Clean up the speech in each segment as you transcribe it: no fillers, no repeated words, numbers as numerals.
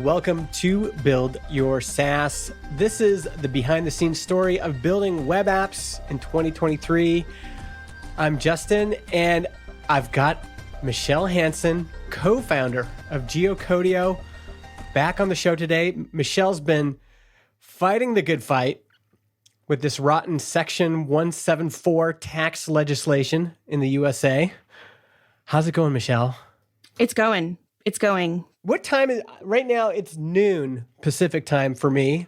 welcome to Build Your SaaS. This is the behind-the-scenes story of building web apps in 2023. I'm Justin, and I've got Michele Hansen, co-founder of Geocodio, back on the show today. Michele's been fighting the good fight with this rotten Section 174 tax legislation in the USA. How's it going, Michele? It's going. What time is right now? It's noon Pacific time for me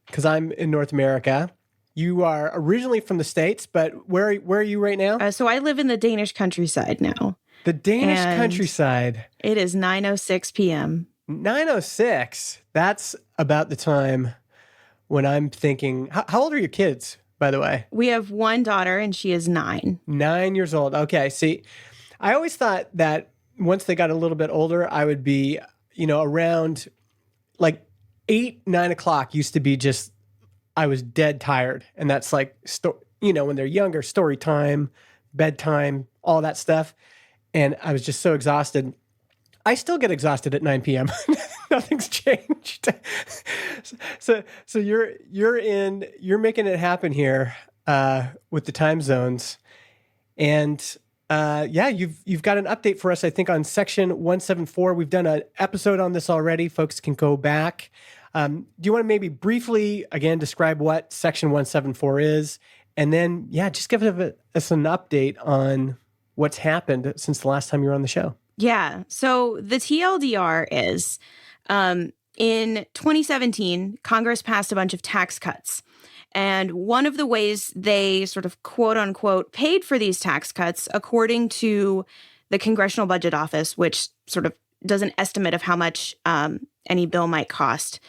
because I'm in North America. You are originally from the States, but where are you right now? So I live in the Danish countryside now. The Danish countryside. It is 9:06 p.m. 9:06. That's about the time when I'm thinking, how old are your kids, by the way? We have one daughter and she is 9. 9 years old. Okay. See, I always thought that once they got a little bit older, I would be, around like 8, 9 o'clock used to be just, I was dead tired. And that's like, when they're younger, story time, bedtime, all that stuff. And I was just so exhausted. I still get exhausted at 9 p.m. Nothing's changed. So you're making it happen here with the time zones. And you've got an update for us, I think, on Section 174. We've done an episode on this already. Folks can go back. Do you want to maybe briefly, again, describe what Section 174 is? And then, just give us an update on what's happened since the last time you were on the show. Yeah. So the TLDR is, in 2017, Congress passed a bunch of tax cuts. And one of the ways they sort of quote unquote paid for these tax cuts, according to the Congressional Budget Office, which sort of does an estimate of how much any bill might cost,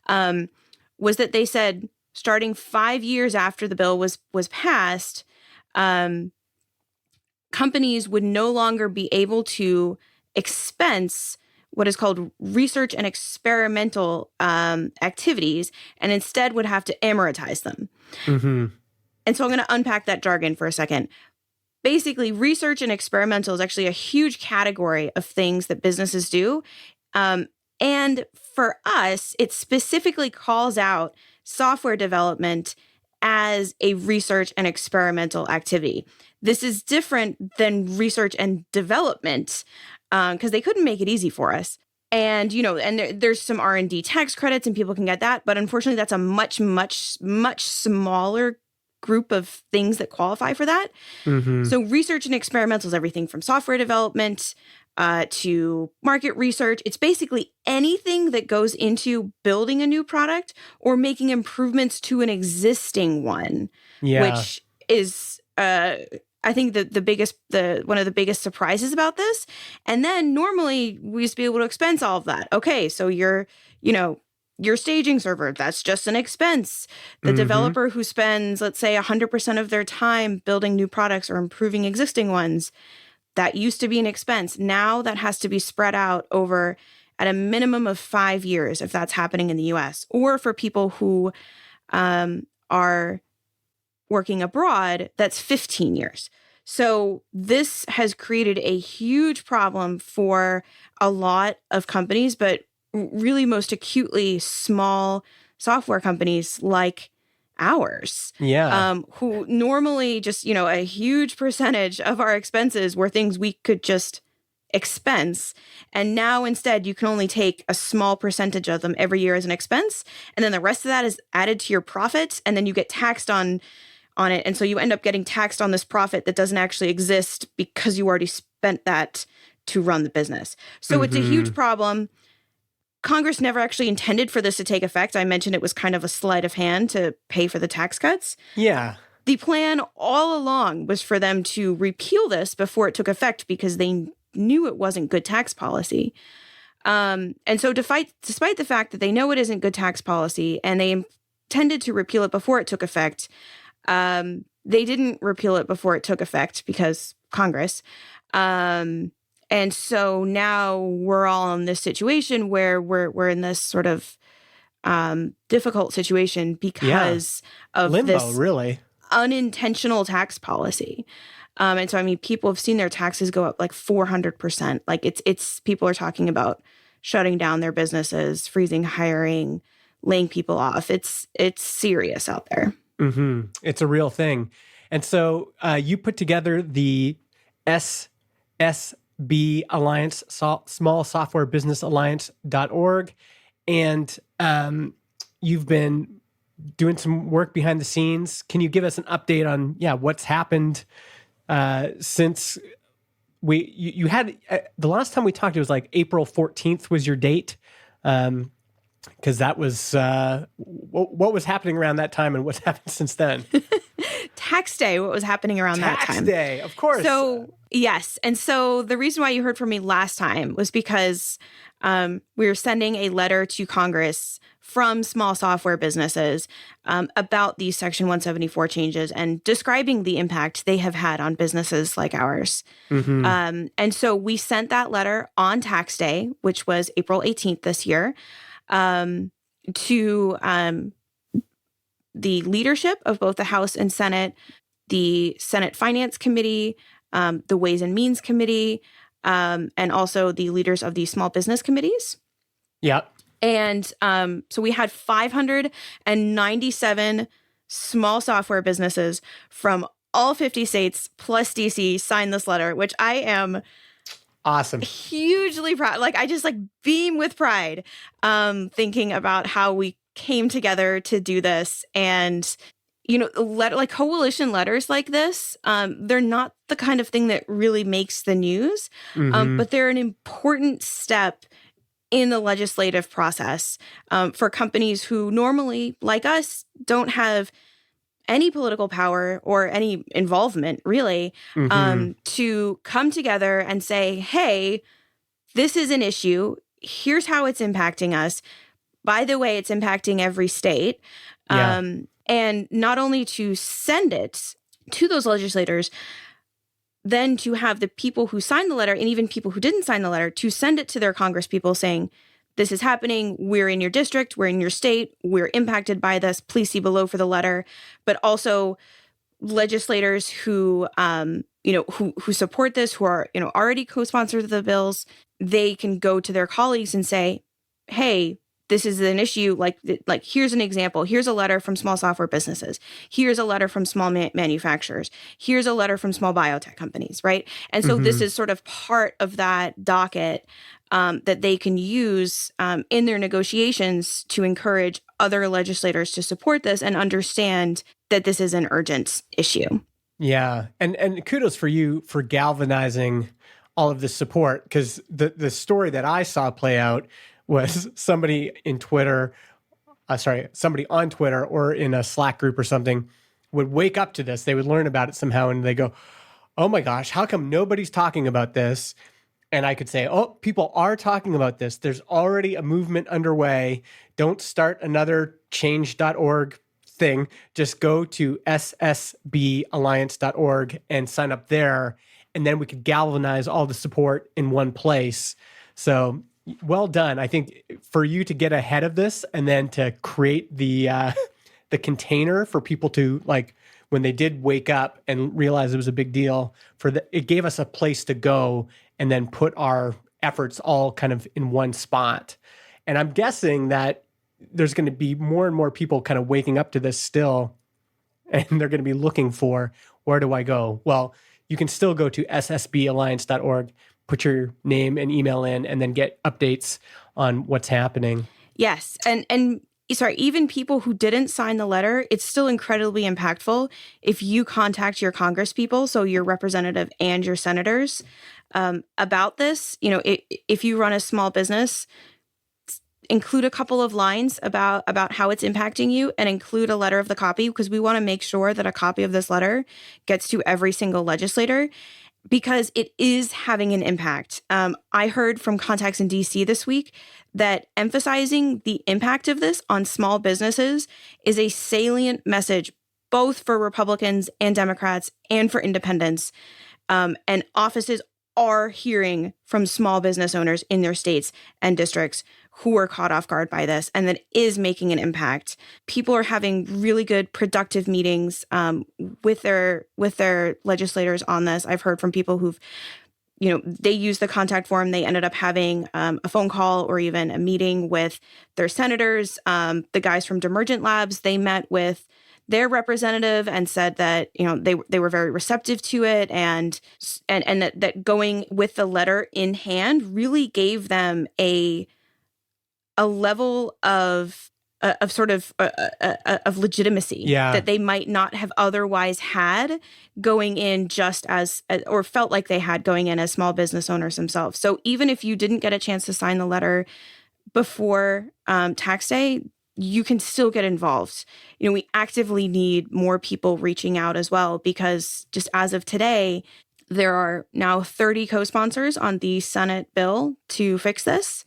was that they said starting 5 years after the bill was passed, companies would no longer be able to expense what is called research and experimental activities, and instead would have to amortize them. Mm-hmm. And so I'm going to unpack that jargon for a second. Basically, research and experimental is actually a huge category of things that businesses do. And for us, it specifically calls out software development as a research and experimental activity. This is different than research and development, because they couldn't make it easy for us. And, there's some R&D tax credits and people can get that. But unfortunately, that's a much, much, much smaller group of things that qualify for that. Mm-hmm. So research and experimental is everything from software development to market research. It's basically anything that goes into building a new product or making improvements to an existing one, which is I think one of the biggest surprises about this. And then normally we used to be able to expense all of that. Okay, so your staging server, that's just an expense. The developer who spends, let's say, 100% of their time building new products or improving existing ones, that used to be an expense. Now that has to be spread out over at a minimum of 5 years if that's happening in the US. Or for people who are working abroad, that's 15 years. So this has created a huge problem for a lot of companies, but really most acutely small software companies like ours. Yeah. Who normally just, a huge percentage of our expenses were things we could just expense. And now instead you can only take a small percentage of them every year as an expense. And then the rest of that is added to your profit. And then you get taxed on it. And so you end up getting taxed on this profit that doesn't actually exist because you already spent that to run the business. So it's a huge problem. Congress never actually intended for this to take effect. I mentioned it was kind of a sleight of hand to pay for the tax cuts. Yeah. The plan all along was for them to repeal this before it took effect because they knew it wasn't good tax policy. And so despite the fact that they know it isn't good tax policy and they intended to repeal it before it took effect, they didn't repeal it before it took effect because Congress. And so now we're all in this situation where we're in this sort of difficult situation because of limbo, this really unintentional tax policy. And so, people have seen their taxes go up like 400%. Like it's people are talking about shutting down their businesses, freezing hiring, laying people off. It's serious out there. Mm-hmm. It's a real thing. And so you put together the SSB Alliance, Small Software Business Alliance.org, and you've been doing some work behind the scenes. Can you give us an update on what's happened since you had the last time we talked? It was like April 14th was your date. Because that was what was happening around that time, and what's happened since then. Tax day, what was happening around that time? Tax day, of course. So, yes. And so the reason why you heard from me last time was because we were sending a letter to Congress from small software businesses about these Section 174 changes and describing the impact they have had on businesses like ours. Mm-hmm. And so we sent that letter on tax day, which was April 18th this year, to the leadership of both the House and Senate, the Senate Finance Committee, the Ways and Means Committee, and also the leaders of the small business committees. Yep. And so we had 597 small software businesses from all 50 states plus DC sign this letter, which I am awesome, hugely proud. Like I just beam with pride, thinking about how we came together to do this. And coalition letters like this, they're not the kind of thing that really makes the news, but they're an important step in the legislative process for companies who normally, like us, don't have any political power or any involvement, really, to come together and say, hey, this is an issue. Here's how it's impacting us. By the way, it's impacting every state. And not only to send it to those legislators, then to have the people who signed the letter and even people who didn't sign the letter to send it to their Congress people saying, this is happening. We're in your district. We're in your state. We're impacted by this. Please see below for the letter. But also legislators who support this, who are, already co-sponsors of the bills, they can go to their colleagues and say, hey, this is an issue. Like here's an example. Here's a letter from small software businesses. Here's a letter from small manufacturers. Here's a letter from small biotech companies, right? And so this is sort of part of that docket that they can use in their negotiations to encourage other legislators to support this and understand that this is an urgent issue. Yeah. And kudos for you for galvanizing all of this support, because the story that I saw play out was somebody on Twitter or in a Slack group or something would wake up to this. They would learn about it somehow and they go, oh my gosh, how come nobody's talking about this? And I could say, oh, people are talking about this. There's already a movement underway. Don't start another change.org thing. Just go to ssballiance.org and sign up there. And then we could galvanize all the support in one place. So well done. I think for you to get ahead of this and then to create the container for people to, like, when they did wake up and realize it was a big deal, it gave us a place to go and then put our efforts all kind of in one spot. And I'm guessing that there's going to be more and more people kind of waking up to this still, and they're going to be looking for, where do I go? Well, you can still go to ssballiance.org, put your name and email in, and then get updates on what's happening. Yes. And sorry, even people who didn't sign the letter, it's still incredibly impactful if you contact your Congress people, so your representative and your senators, about this. If you run a small business, include a couple of lines about how it's impacting you and include a letter of the copy, because we want to make sure that a copy of this letter gets to every single legislator, because it is having an impact. I heard from contacts in DC this week that emphasizing the impact of this on small businesses is a salient message, both for Republicans and Democrats and for independents. And offices are hearing from small business owners in their states and districts who are caught off guard by this, and that is making an impact. People are having really good, productive meetings with their legislators on this. I've heard from people who've they used the contact form. They ended up having a phone call or even a meeting with their senators. The guys from Demergent Labs, they met with their representative and said that, they were very receptive to it, and that going with the letter in hand really gave them a level of legitimacy that they might not have otherwise had going in just as or felt like they had going in as small business owners themselves. So even if you didn't get a chance to sign the letter before tax day, you can still get involved. We actively need more people reaching out as well, because just as of today, there are now 30 co-sponsors on the Senate bill to fix this.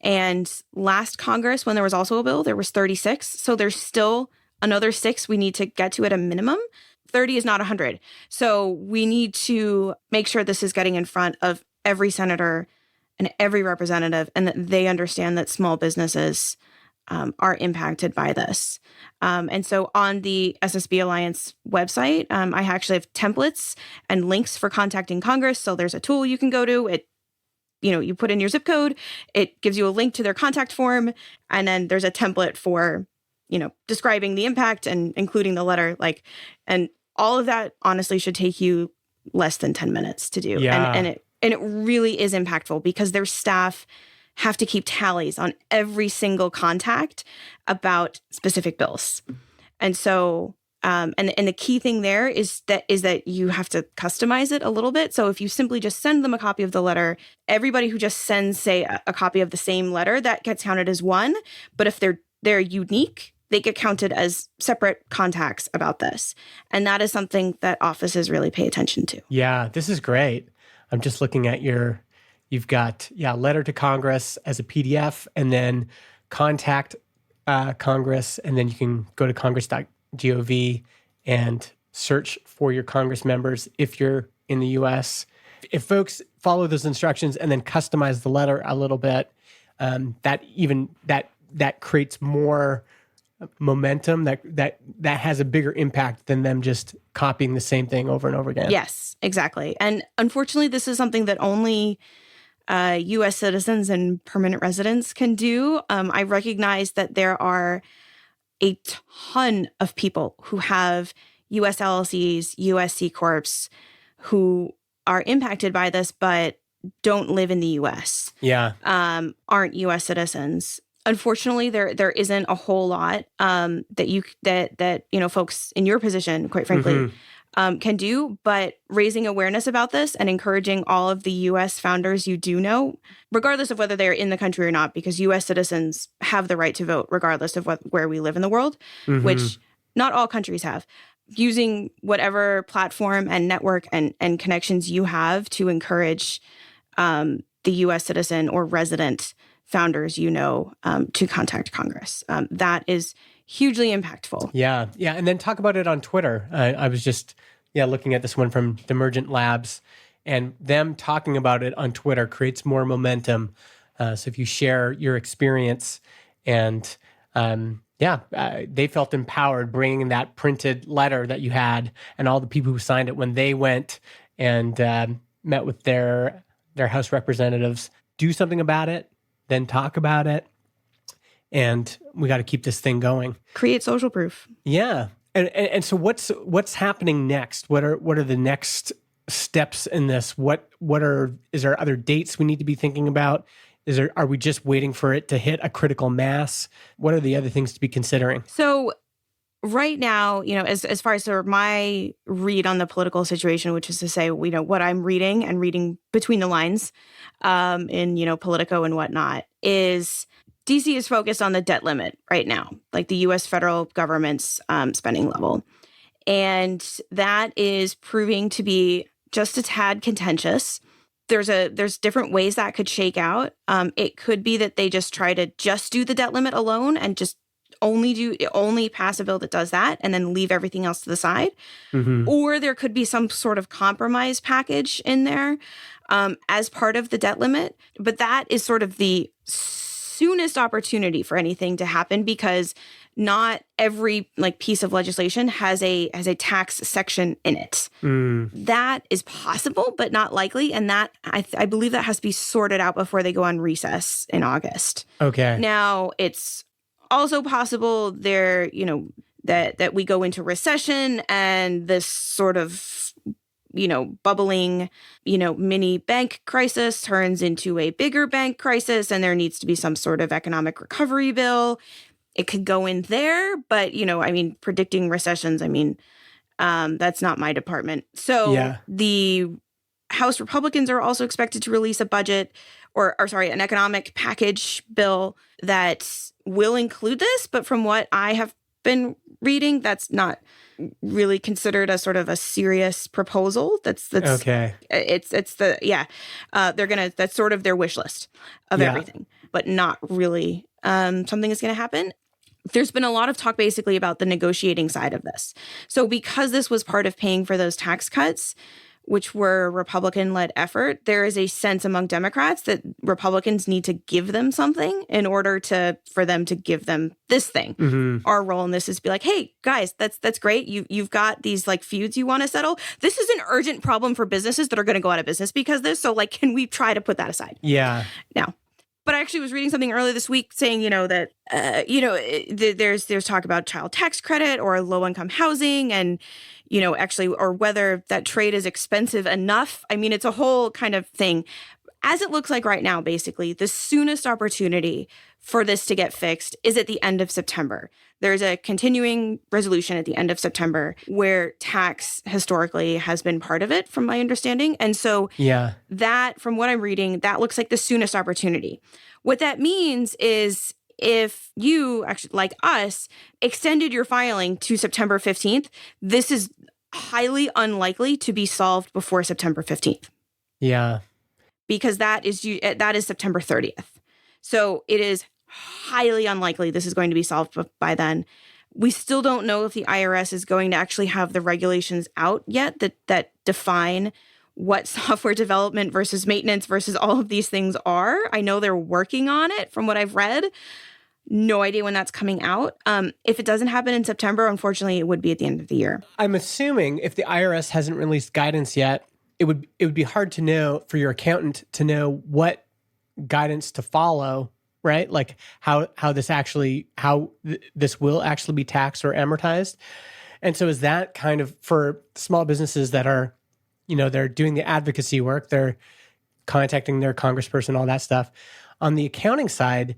And last Congress, when there was also a bill, there was 36. So there's still another 6 we need to get to at a minimum. 30 is not 100. So we need to make sure this is getting in front of every senator and every representative, and that they understand that small businesses are impacted by this. And so on the SSB Alliance website, I actually have templates and links for contacting Congress. So there's a tool you can go to. You put in your zip code, it gives you a link to their contact form, and then there's a template for, describing the impact and including the letter, and all of that honestly should take you less than 10 minutes to do. Yeah. And it really is impactful, because their staff have to keep tallies on every single contact about specific bills. And so and the key thing there is that you have to customize it a little bit. So if you simply just send them a copy of the letter, everybody who just sends, say, a copy of the same letter, that gets counted as one. But if they're unique, they get counted as separate contacts about this. And that is something that offices really pay attention to. Yeah, this is great. I'm just looking at you've got, letter to Congress as a PDF, and then contact Congress, and then you can go to congress.gov and search for your Congress members if you're in the U.S. If folks follow those instructions and then customize the letter a little bit, that creates more momentum, that has a bigger impact than them just copying the same thing over and over again. Yes, exactly. And unfortunately, this is something that only U.S. citizens and permanent residents can do. I recognize that there are a ton of people who have U.S. LLCs, U.S. C Corps, who are impacted by this, but don't live in the U.S. Yeah. Aren't U.S. citizens. Unfortunately, there isn't a whole lot that folks in your position, quite frankly, can do. But raising awareness about this and encouraging all of the U.S. founders you do know, regardless of whether they're in the country or not, because U.S. citizens have the right to vote regardless of where we live in the world, which not all countries have. Using whatever platform and network and connections you have to encourage the U.S. citizen or resident founders to contact Congress. That is hugely impactful. Yeah. And then talk about it on Twitter. I was just looking at this one from Demergent Labs, and them talking about it on Twitter creates more momentum. So if you share your experience, and they felt empowered bringing that printed letter that you had, and all the people who signed it when they went and met with their House representatives, do something about it, then talk about it, and we got to keep this thing going. Create social proof. Yeah, and so what's happening next? What are the next steps in this? Is there other dates we need to be thinking about? Are we just waiting for it to hit a critical mass? What are the other things to be considering? So right now, as far as my read on the political situation, which is to say, what I'm reading and reading between the lines in, Politico and whatnot, is DC is focused on the debt limit right now, like the U.S. federal government's spending level. And that is proving to be just a tad contentious. There's different ways that could shake out. It could be that they just try to just do the debt limit alone and just only pass a bill that does that and then leave everything else to the side. Or there could be some sort of compromise package in there as part of the debt limit. But that is sort of the soonest opportunity for anything to happen, because not every like piece of legislation has a tax section in it. That is possible, but not likely. And that I believe that has to be sorted out before they go on recess in August. Okay. Now, it's also possible there, that we go into recession and this sort of, bubbling, mini bank crisis turns into a bigger bank crisis, and there needs to be some sort of economic recovery bill. It could go in there, but, predicting recessions, that's not my department. So the House Republicans are also expected to release a budget an economic package bill that will include this. But from what I have been reading, that's not really considered a sort of a serious proposal. That's okay. That's sort of their wish list of everything, but not really something that's going to happen. There's been a lot of talk basically about the negotiating side of this. So because this was part of paying for those tax cuts, which were a Republican-led effort, there is a sense among Democrats that Republicans need to give them something in order for them to give them this thing. Mm-hmm. Our role in this is to be like, hey, guys, that's great. You've got these like feuds you want to settle. This is an urgent problem for businesses that are going to go out of business because of this. So like, can we try to put that aside? Yeah. Now. But I actually was reading something earlier this week saying, that, there's talk about child tax credit or low-income housing and, or whether that trade is expensive enough. It's a whole kind of thing. As it looks like right now, basically, the soonest opportunity for this to get fixed is at the end of September. There's a continuing resolution at the end of September where tax historically has been part of it, from my understanding. And so that, from what I'm reading, that looks like the soonest opportunity. What that means is if you, actually, like us, extended your filing to September 15th, this is highly unlikely to be solved before September 15th. Yeah. Because that is September 30th. So it is highly unlikely this is going to be solved by then. We still don't know if the IRS is going to actually have the regulations out yet that define what software development versus maintenance versus all of these things are. I know they're working on it from what I've read. No idea when that's coming out. If it doesn't happen in September, unfortunately, it would be at the end of the year. I'm assuming if the IRS hasn't released guidance yet, it would be hard to know for your accountant to know what guidance to follow, right? Like how this will actually be taxed or amortized. And so is that kind of for small businesses that are, they're doing the advocacy work, they're contacting their congressperson, all that stuff. On the accounting side,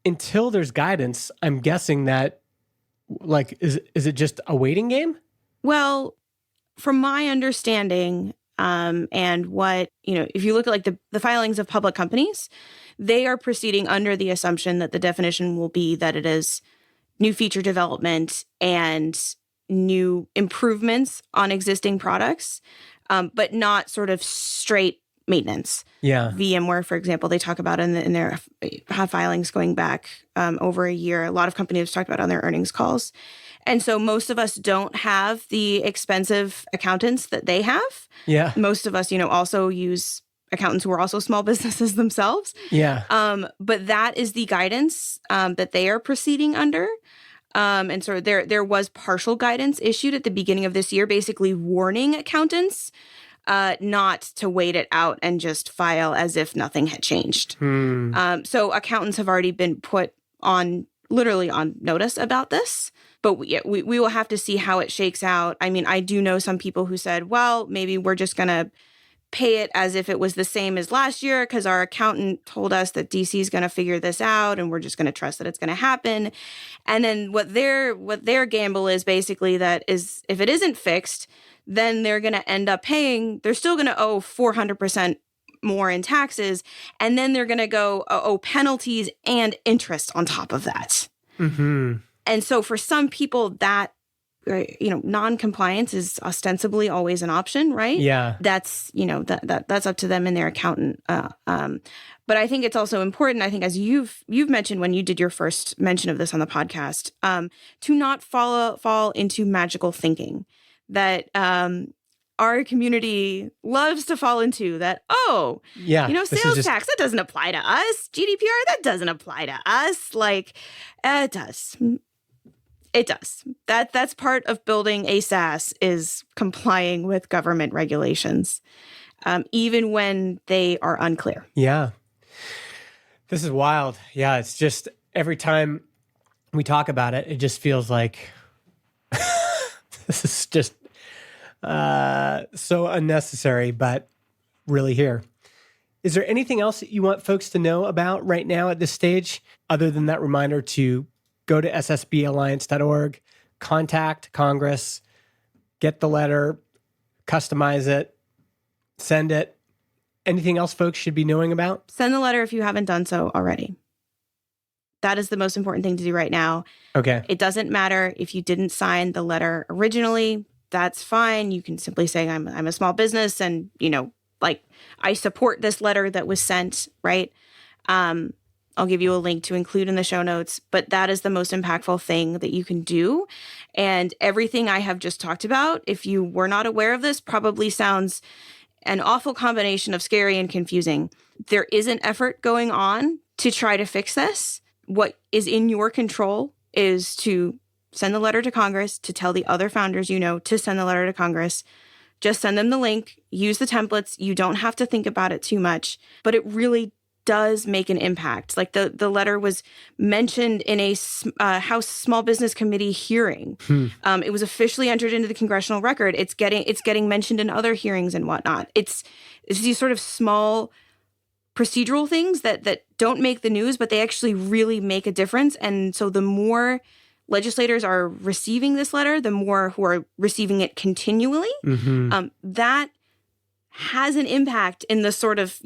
until there's guidance, I'm guessing that like, is it just a waiting game? Well, from my understanding, and what, if you look at like the filings of public companies, they are proceeding under the assumption that the definition will be that it is new feature development and new improvements on existing products, but not sort of straight maintenance. Yeah. VMware, for example, they talk about in their filings going back over a year. A lot of companies have talked about it on their earnings calls. And so most of us don't have the expensive accountants that they have. Yeah. Most of us, also use accountants who are also small businesses themselves. Yeah. But that is the guidance that they are proceeding under. And so there was partial guidance issued at the beginning of this year, basically warning accountants not to wait it out and just file as if nothing had changed. So accountants have already been put literally on notice about this. But we will have to see how it shakes out. I do know some people who said, well, maybe we're just going to pay it as if it was the same as last year because our accountant told us that DC is going to figure this out and we're just going to trust that it's going to happen. And then what their gamble is basically that is if it isn't fixed, then they're going to end up paying, they're still going to owe 400% more in taxes. And then they're going to go owe penalties and interest on top of that. Mm-hmm. And so for some people that, non-compliance is ostensibly always an option, right? Yeah. That's, that's up to them and their accountant. But I think it's also important, I think, as you've mentioned when you did your first mention of this on the podcast, to not fall into magical thinking that our community loves to fall into, that, oh, Yeah. sales tax, that doesn't apply to us. GDPR, that doesn't apply to us. Like, it does. It does. That's part of building a SaaS, is complying with government regulations, even when they are unclear. Yeah. This is wild. Yeah. It's just every time we talk about it, it just feels like this is just so unnecessary, but really here. Is there anything else that you want folks to know about right now at this stage, other than that reminder to go to ssballiance.org, contact Congress, get the letter, customize it, send it? Anything else folks should be knowing about? Send the letter if you haven't done so already. That is the most important thing to do right now. Okay. It doesn't matter if you didn't sign the letter originally. That's fine. You can simply say, I'm a small business, and, like, I support this letter that was sent, right? I'll give you a link to include in the show notes, but that is the most impactful thing that you can do. And everything I have just talked about, if you were not aware of this, probably sounds an awful combination of scary and confusing. There is an effort going on to try to fix this. What is in your control is to send the letter to Congress, to tell the other founders to send the letter to Congress. Just send them the link, use the templates. You don't have to think about it too much, but it really does make an impact. Like, the letter was mentioned in a House Small Business Committee hearing. It was officially entered into the congressional record. It's getting mentioned in other hearings and whatnot. It's these sort of small procedural things that don't make the news, but they actually really make a difference. And so the more legislators are receiving this letter, the more who are receiving it continually, that has an impact in the sort of,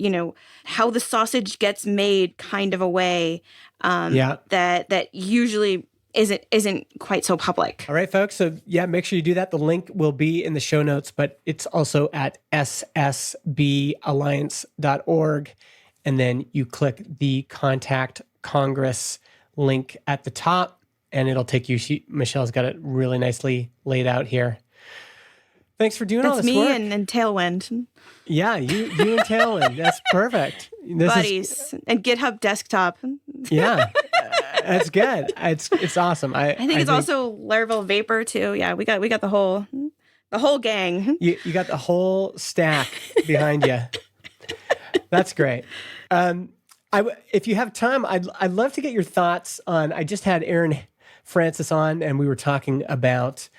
how the sausage gets made kind of a way that usually isn't quite so public. All right, folks. So make sure you do that. The link will be in the show notes, but it's also at ssballiance.org. And then you click the Contact Congress link at the top, and it'll take you. Michelle's got it really nicely laid out here. Thanks for doing all this work. That's me and Tailwind. Yeah, you and Tailwind. That's perfect. Buddies and GitHub Desktop. Yeah, that's good. It's awesome. I think it's also Laravel Vapor too. Yeah, we got the whole gang. You got the whole stack behind you. That's great. If you have time, I'd love to get your thoughts on. I just had Aaron Francis on, and we were talking about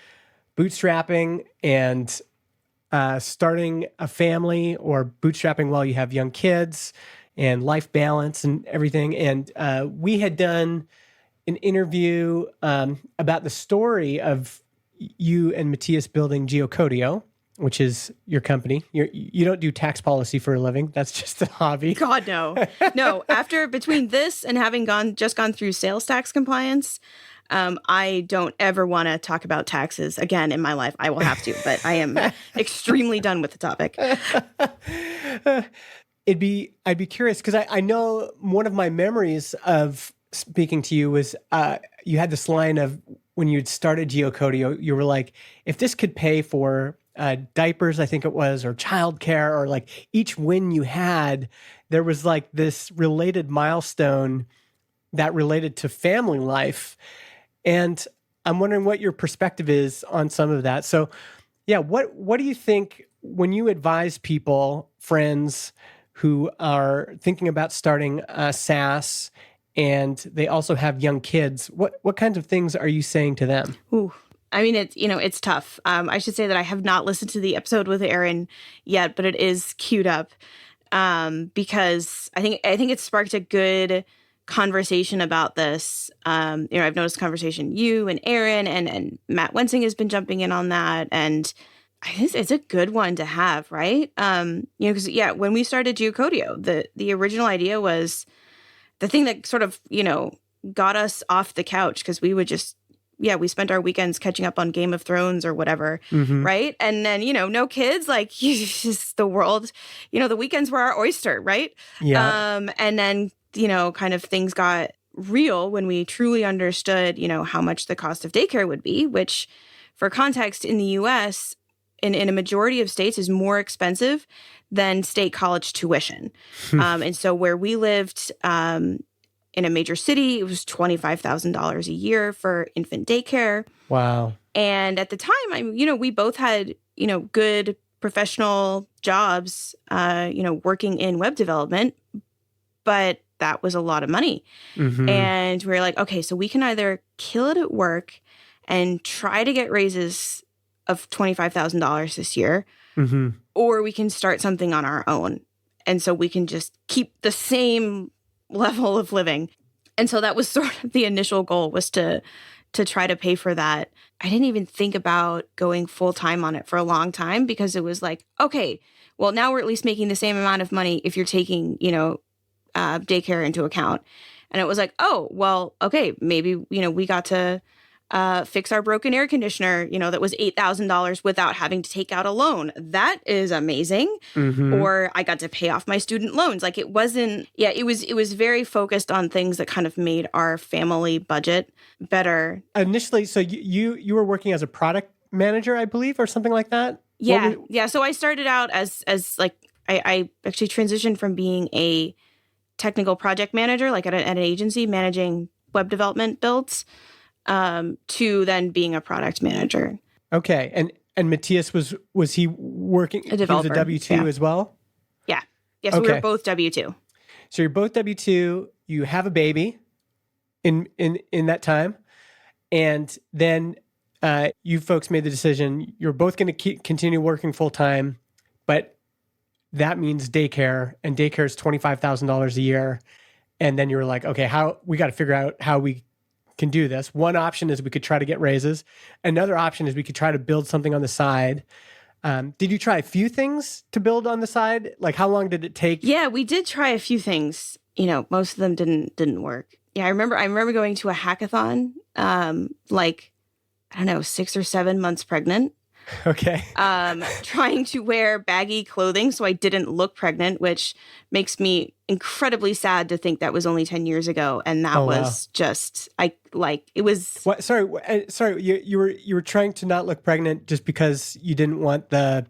bootstrapping and starting a family, or bootstrapping while you have young kids, and life balance and everything. And we had done an interview about the story of you and Matthias building Geocodio, which is your company. You don't do tax policy for a living. That's just a hobby. God, no. No, between this and having just gone through sales tax compliance, I don't ever want to talk about taxes again in my life. I will have to, but I am extremely done with the topic. I'd be curious, because I know one of my memories of speaking to you was you had this line of, when you'd started Geocodio, you were like, if this could pay for diapers, I think it was, or childcare, or like each win you had, there was like this related milestone that related to family life. And I'm wondering what your perspective is on some of that. So yeah, what do you think when you advise people, friends who are thinking about starting a SaaS and they also have young kids, what kinds of things are you saying to them? Ooh. I mean, it's tough. I should say that I have not listened to the episode with Aaron yet, but it is queued up because I think it sparked a good conversation about this. I've noticed conversation, you and Aaron and Matt Wensing has been jumping in on that, and I think it's a good one to have, right? Because when we started Geocodio, the original idea was the thing that sort of got us off the couch, because we would just. Yeah, we spent our weekends catching up on Game of Thrones or whatever, right? And then, no kids, like, just the world, the weekends were our oyster, right? Yeah. And then, kind of things got real when we truly understood, how much the cost of daycare would be, which, for context, in the US, in a majority of states is more expensive than state college tuition. And so where we lived in a major city, it was $25,000 a year for infant daycare. Wow. And at the time, we both had, good professional jobs, working in web development, but that was a lot of money. And we were like, okay, so we can either kill it at work and try to get raises of $25,000 this year, or we can start something on our own. And so we can just keep the same level of living. And so that was sort of the initial goal, was to try to pay for that. I didn't even think about going full time on it for a long time, because it was like, okay, well, now we're at least making the same amount of money if you're taking, daycare into account. And it was like, oh, well, okay, maybe, we got to fix our broken air conditioner, that was $8,000 without having to take out a loan. That is amazing. Or I got to pay off my student loans. Like, it wasn't, it was very focused on things that kind of made our family budget better. Initially, so you were working as a product manager, I believe, or something like that? Yeah. So I started out as like, I actually transitioned from being a technical project manager, like at an agency managing web development builds, to then being a product manager. Okay. And Matthias, was he working? A developer. He was a W-2 as well? Yeah. So we were both W-2. So you're both W-2. You have a baby in that time. And then you folks made the decision, you're both going to continue working full time, but that means daycare, and daycare is $25,000 a year. And then you were like, okay, we got to figure out how we can do this. One option is we could try to get raises. Another option is we could try to build something on the side. Did you try a few things to build on the side? Like, how long did it take? Yeah, we did try a few things. Most of them didn't work. Yeah, I remember going to a hackathon, like, I don't know, 6 or 7 months pregnant. Okay. Trying to wear baggy clothing so I didn't look pregnant, which makes me incredibly sad to think that was only 10 years ago. And that was just, it was. What? Sorry. You were trying to not look pregnant just because you didn't want the.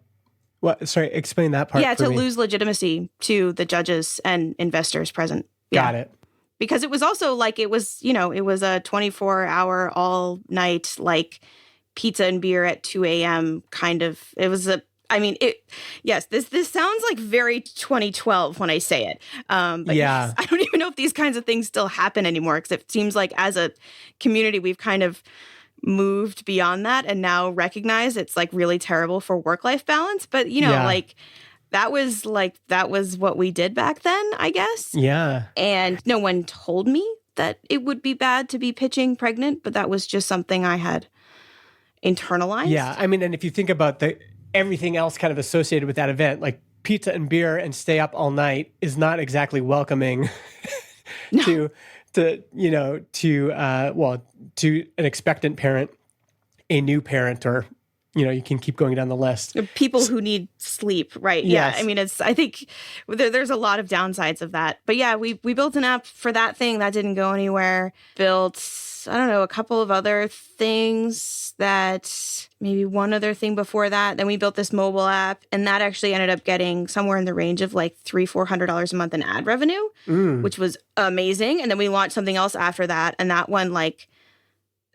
What? Sorry. Explain that part. Yeah, for to me. lose legitimacy to the judges and investors present. Got it. Because it was also like, it was a 24-hour all night, like, pizza and beer at 2 a.m. kind of. It was yes, this sounds like very 2012 when I say it. But yeah. I don't even know if these kinds of things still happen anymore, because it seems like as a community, we've kind of moved beyond that and now recognize it's like really terrible for work-life balance. But, that was what we did back then, I guess. Yeah. And no one told me that it would be bad to be pitching pregnant, but that was just something I had internalized. Yeah. And if you think about everything else kind of associated with that event, like pizza and beer and stay up all night is not exactly welcoming to an expectant parent, a new parent, or, you can keep going down the list. People who need sleep, right? Yes. Yeah. I think there's a lot of downsides of that. But yeah, we built an app for that thing that didn't go anywhere. Built, I don't know, a couple of other things, that maybe one other thing before that. Then we built this mobile app, and that actually ended up getting somewhere in the range of like $300-$400 a month in ad revenue, which was amazing. And then we launched something else after that, and that one like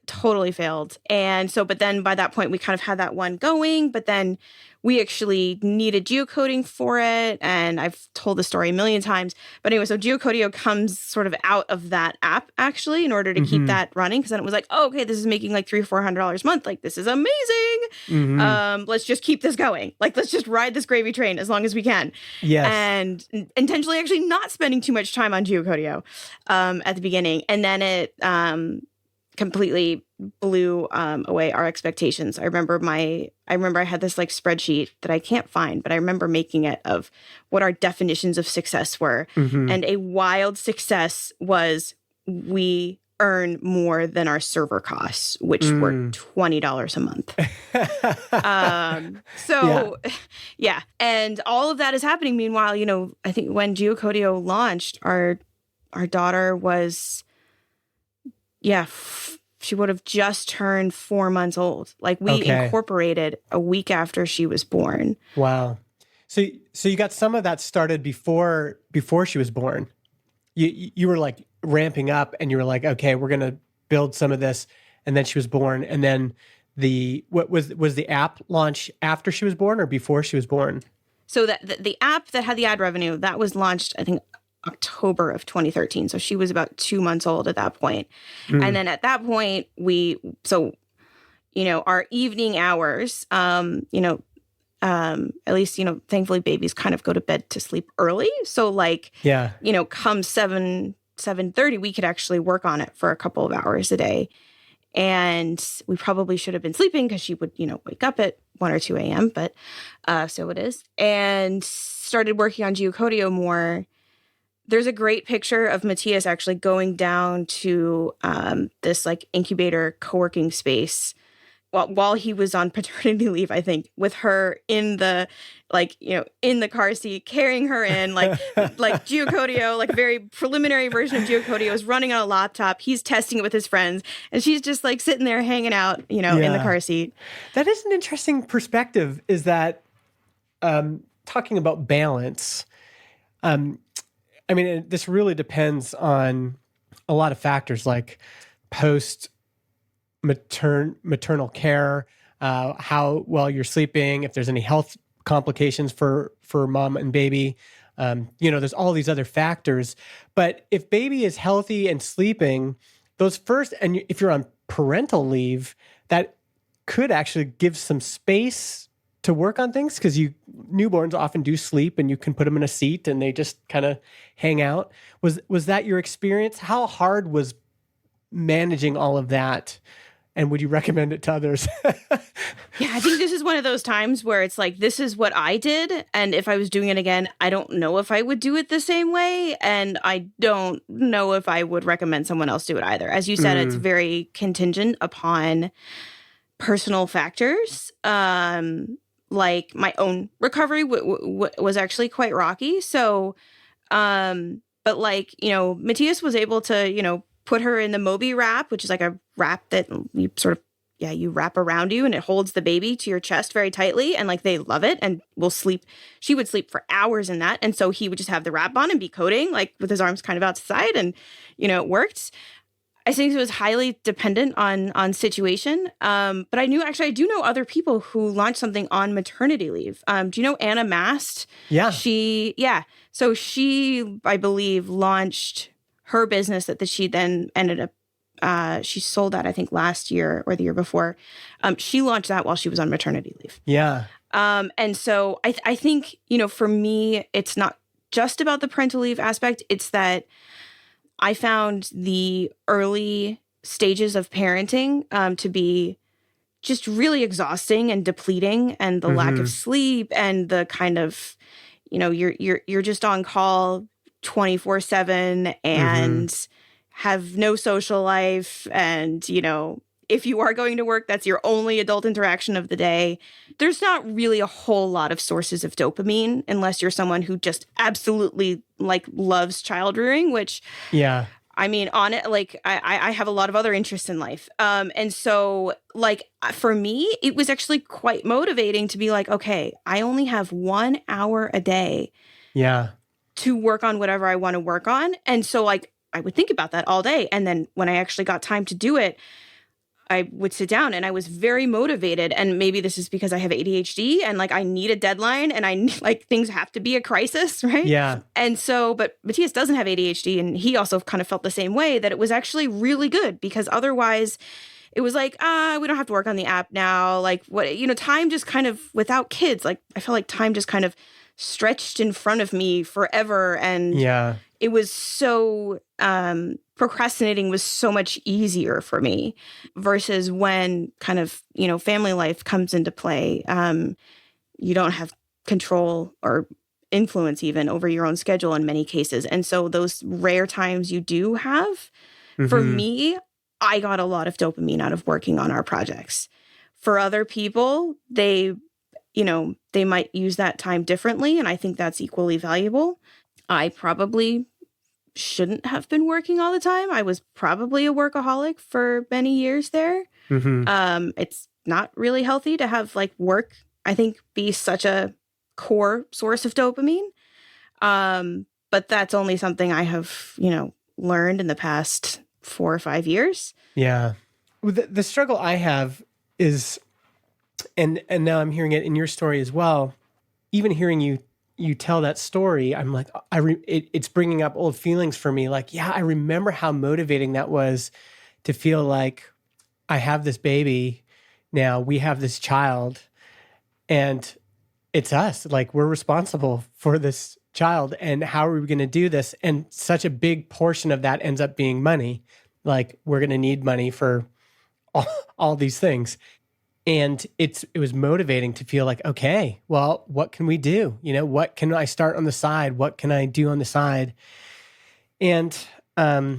totally failed. And so, but then by that point we kind of had that one going, but then we actually needed geocoding for it. And I've told the story a million times, but anyway, so Geocodio comes sort of out of that app actually in order to keep that running. Cause then it was like, oh, okay, this is making like $300-$400 a month. Like, this is amazing. Let's just keep this going. Like, let's just ride this gravy train as long as we can. Yes. And intentionally actually not spending too much time on Geocodio at the beginning. And then it completely blew away our expectations. I remember I had this like spreadsheet that I can't find, but I remember making it, of what our definitions of success were. And a wild success was, we earn more than our server costs, which were $20 a month. Yeah. And all of that is happening. Meanwhile, I think when Geocodio launched, our daughter was, she would have just turned 4 months old. Like we Okay. incorporated a week after she was born. Wow. So you got some of that started before she was born. You were like ramping up, and you were like, okay, we're gonna build some of this, and then she was born, and then what was the app launch after she was born or before she was born? So that the app that had the ad revenue, that was launched, I think, October of 2013. So she was about 2 months old at that point. And then at that point, our evening hours, at least, thankfully babies kind of go to bed to sleep early. So come 7:30, we could actually work on it for a couple of hours a day. And we probably should have been sleeping because she would, wake up at 1 or 2 a.m. But so it is. And started working on Geocodio more. There's a great picture of Matthias actually going down to this like incubator co-working space while he was on paternity leave, I think, with her in the in the car seat, carrying her in, like Geocodio, like a very preliminary version of Geocodio is running on a laptop. He's testing it with his friends, and she's just like sitting there hanging out, in the car seat. That is an interesting perspective, is that talking about balance. This really depends on a lot of factors, like maternal care, how well you're sleeping, if there's any health complications for mom and baby. There's all these other factors. But if baby is healthy and sleeping, and if you're on parental leave, that could actually give some space to work on things, because newborns often do sleep, and you can put them in a seat and they just kind of hang out. Was that your experience? How hard was managing all of that? And would you recommend it to others? Yeah, I think this is one of those times where it's like, this is what I did. And if I was doing it again, I don't know if I would do it the same way. And I don't know if I would recommend someone else do it either. As you said, it's very contingent upon personal factors. Like my own recovery was actually quite rocky. So, but Matthias was able to, put her in the Moby wrap, which is like a wrap that you you wrap around you, and it holds the baby to your chest very tightly. And they love it and will sleep. She would sleep for hours in that. And so he would just have the wrap on and be coding with his arms kind of outside, and, it worked. I think it was highly dependent on situation. But I do know other people who launched something on maternity leave. Do you know Anna Mast? Yeah. So she, I believe, launched her business that she then ended up, she sold that, I think, last year or the year before. She launched that while she was on maternity leave. Yeah. And so I think, for me, it's not just about the parental leave aspect. It's that I found the early stages of parenting to be just really exhausting and depleting, and the lack of sleep, and the kind of, you're just on call 24/7 and have no social life. And, if you are going to work, that's your only adult interaction of the day. There's not really a whole lot of sources of dopamine unless you're someone who just absolutely loves child rearing, which, yeah, I mean, on it, I have a lot of other interests in life. And so for me, it was actually quite motivating to be like, okay, I only have 1 hour a day. Yeah. To work on whatever I want to work on. And so I would think about that all day. And then when I actually got time to do it, I would sit down, and I was very motivated. And maybe this is because I have ADHD and I need a deadline, and I need things have to be a crisis, right? Yeah. And so, but Matthias doesn't have ADHD, and he also kind of felt the same way, that it was actually really good, because otherwise it was we don't have to work on the app now. Time just kind of, without kids, I felt like time just kind of stretched in front of me forever. And it was so, procrastinating was so much easier for me, versus when kind of, family life comes into play. You don't have control or influence even over your own schedule in many cases. And so those rare times you do have, for me, I got a lot of dopamine out of working on our projects. For other people, they might use that time differently, and I think that's equally valuable. I probably shouldn't have been working all the time. I was probably a workaholic for many years there. It's not really healthy to have like work, I think, be such a core source of dopamine. But that's only something I have, learned in the past 4 or 5 years. Yeah. Well, the struggle I have is, and now I'm hearing it in your story as well. Even hearing you tell that story, I'm like, it's bringing up old feelings for me. Like, yeah, I remember how motivating that was to feel like I have this baby now, we have this child, and it's us. Like, we're responsible for this child, and how are we going to do this? And such a big portion of that ends up being money. Like, we're going to need money for all these things. And it was motivating to feel like, okay, well, what can we do? What can I start on the side? What can I do on the side? And I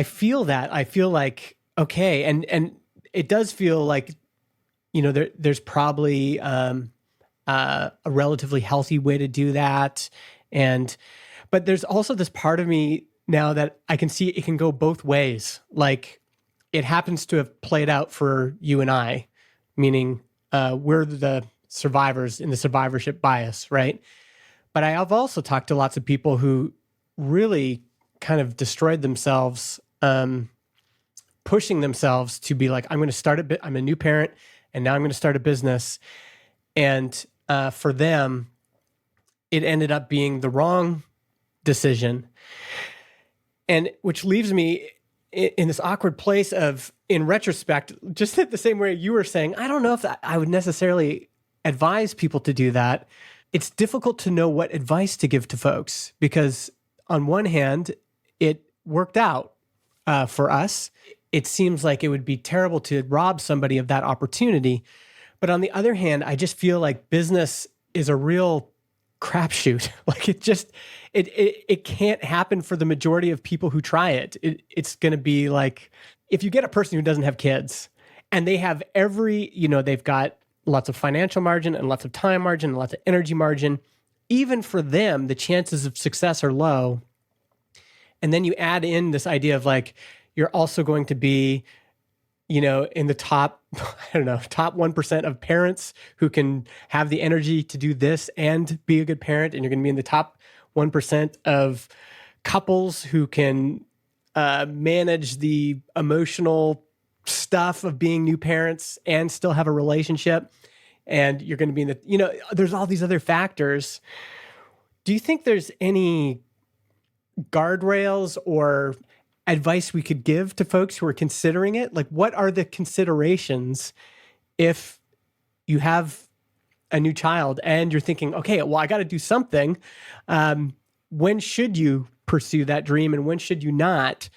feel that. I feel like, okay, and it does feel like, there's probably a relatively healthy way to do that. But there's also this part of me now that I can see it can go both ways. Like, it happens to have played out for you and I, meaning we're the survivors in the survivorship bias, right? But I have also talked to lots of people who really kind of destroyed themselves, pushing themselves to be like, I'm going to start I'm a new parent, and now I'm going to start a business. And for them, it ended up being the wrong decision. And which leaves me in this awkward place of, in retrospect, just the same way you were saying, I don't know if I would necessarily advise people to do that. It's difficult to know what advice to give to folks, because on one hand, it worked out for us. It seems like it would be terrible to rob somebody of that opportunity. But on the other hand, I just feel like business is a real crapshoot. Like, it can't happen for the majority of people who try it. It's going to be like, if you get a person who doesn't have kids and they have they've got lots of financial margin and lots of time margin and lots of energy margin, even for them, the chances of success are low. And then you add in this idea of like, you're also going to be, in the top, top 1% of parents who can have the energy to do this and be a good parent. And you're going to be in the top 1% of couples who can manage the emotional stuff of being new parents and still have a relationship. And you're going to be in the, there's all these other factors. Do you think there's any guardrails or advice we could give to folks who are considering it? Like, what are the considerations if you have a new child and you're thinking, okay, well, I got to do something. When should you pursue that dream and when should you not?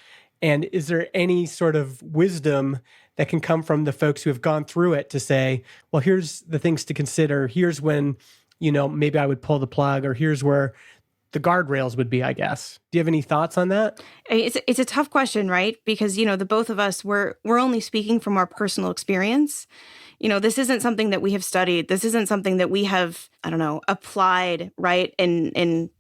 And is there any sort of wisdom that can come from the folks who have gone through it to say, well, here's the things to consider. Here's when, maybe I would pull the plug, or here's where the guardrails would be, I guess. Do you have any thoughts on that? It's a tough question, right? Because, the both of us, we're only speaking from our personal experience. This isn't something that we have studied. This isn't something that we have, applied, right? In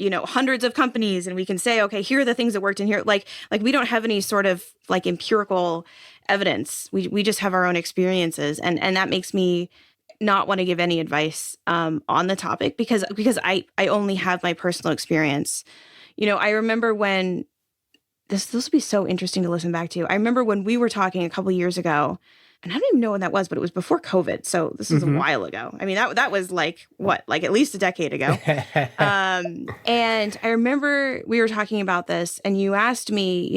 hundreds of companies, and we can say, okay, here are the things that worked in here. Like we don't have any sort of like empirical evidence. We just have our own experiences. And that makes me not want to give any advice on the topic because I only have my personal experience. I remember when this will be so interesting to listen back to. I remember when we were talking a couple years ago, and I don't even know when that was, but it was before COVID. So this was a while ago. I mean, that was like at least a decade ago. And I remember we were talking about this, and you asked me,